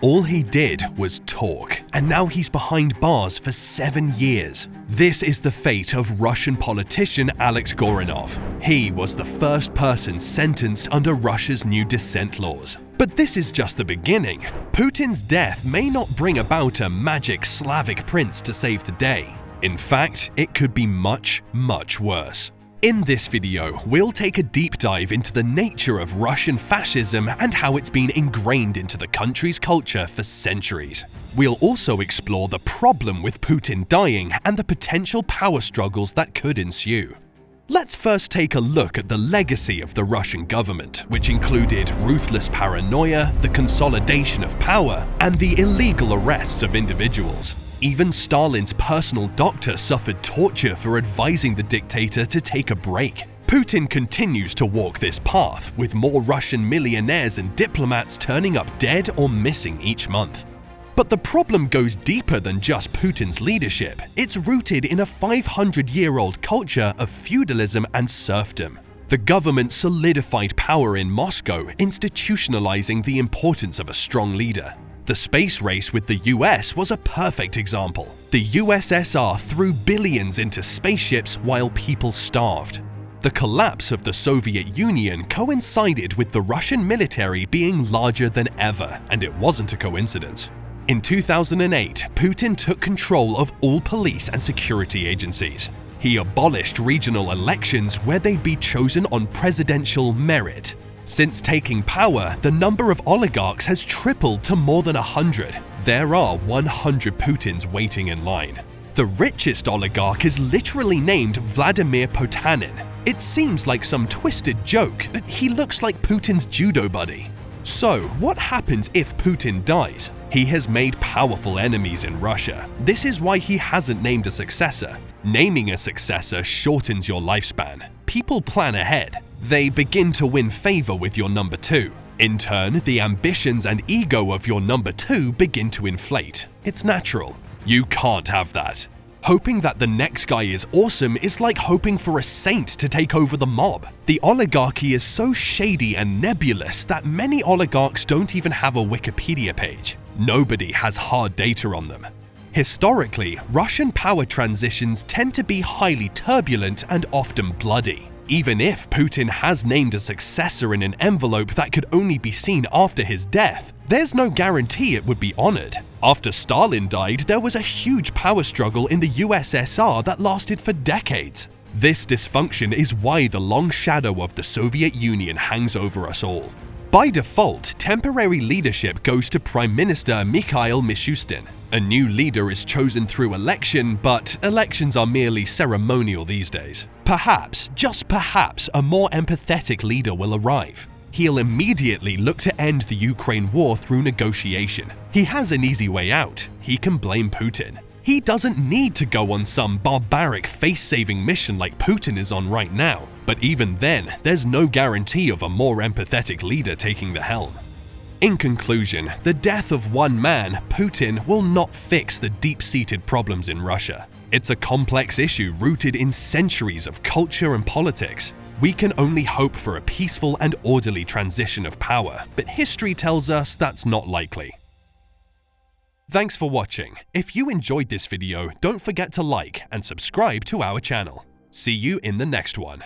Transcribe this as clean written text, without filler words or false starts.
All he did was talk, and now he's behind bars for 7 years. This is the fate of Russian politician Alex Goranov. He was the first person sentenced under Russia's new dissent laws. But this is just the beginning. Putin's death may not bring about a magic Slavic prince to save the day. In fact, it could be much, much worse. In this video, we'll take a deep dive into the nature of Russian fascism and how it's been ingrained into the country's culture for centuries. We'll also explore the problem with Putin dying and the potential power struggles that could ensue. Let's first take a look at the legacy of the Russian government, which included ruthless paranoia, the consolidation of power, and the illegal arrests of individuals. Even Stalin's personal doctor suffered torture for advising the dictator to take a break. Putin continues to walk this path, with more Russian millionaires and diplomats turning up dead or missing each month. But the problem goes deeper than just Putin's leadership. It's rooted in a 500-year-old culture of feudalism and serfdom. The government solidified power in Moscow, institutionalizing the importance of a strong leader. The space race with the US was a perfect example. The USSR threw billions into spaceships while people starved. The collapse of the Soviet Union coincided with the Russian military being larger than ever, and it wasn't a coincidence. In 2008, Putin took control of all police and security agencies. He abolished regional elections where they'd be chosen on presidential merit. Since taking power, the number of oligarchs has tripled to more than 100. There are 100 Putins waiting in line. The richest oligarch is literally named Vladimir Putin. It seems like some twisted joke, but he looks like Putin's judo buddy. So, what happens if Putin dies? He has made powerful enemies in Russia. This is why he hasn't named a successor. Naming a successor shortens your lifespan. People plan ahead. They begin to win favor with your number two. In turn, the ambitions and ego of your number two begin to inflate. It's natural. You can't have that. Hoping that the next guy is awesome is like hoping for a saint to take over the mob. The oligarchy is so shady and nebulous that many oligarchs don't even have a Wikipedia page. Nobody has hard data on them. Historically, Russian power transitions tend to be highly turbulent and often bloody. Even if Putin has named a successor in an envelope that could only be seen after his death, there's no guarantee it would be honored. After Stalin died, there was a huge power struggle in the USSR that lasted for decades. This dysfunction is why the long shadow of the Soviet Union hangs over us all. By default, temporary leadership goes to Prime Minister Mikhail Mishustin. A new leader is chosen through election, but elections are merely ceremonial these days. Perhaps, just perhaps, a more empathetic leader will arrive. He'll immediately look to end the Ukraine war through negotiation. He has an easy way out. He can blame Putin. He doesn't need to go on some barbaric face-saving mission like Putin is on right now. But even then, there's no guarantee of a more empathetic leader taking the helm. In conclusion, the death of one man, Putin, will not fix the deep-seated problems in Russia. It's a complex issue rooted in centuries of culture and politics. We can only hope for a peaceful and orderly transition of power, but history tells us that's not likely. Thanks for watching. If you enjoyed this video, don't forget to like and subscribe to our channel. See you in the next one.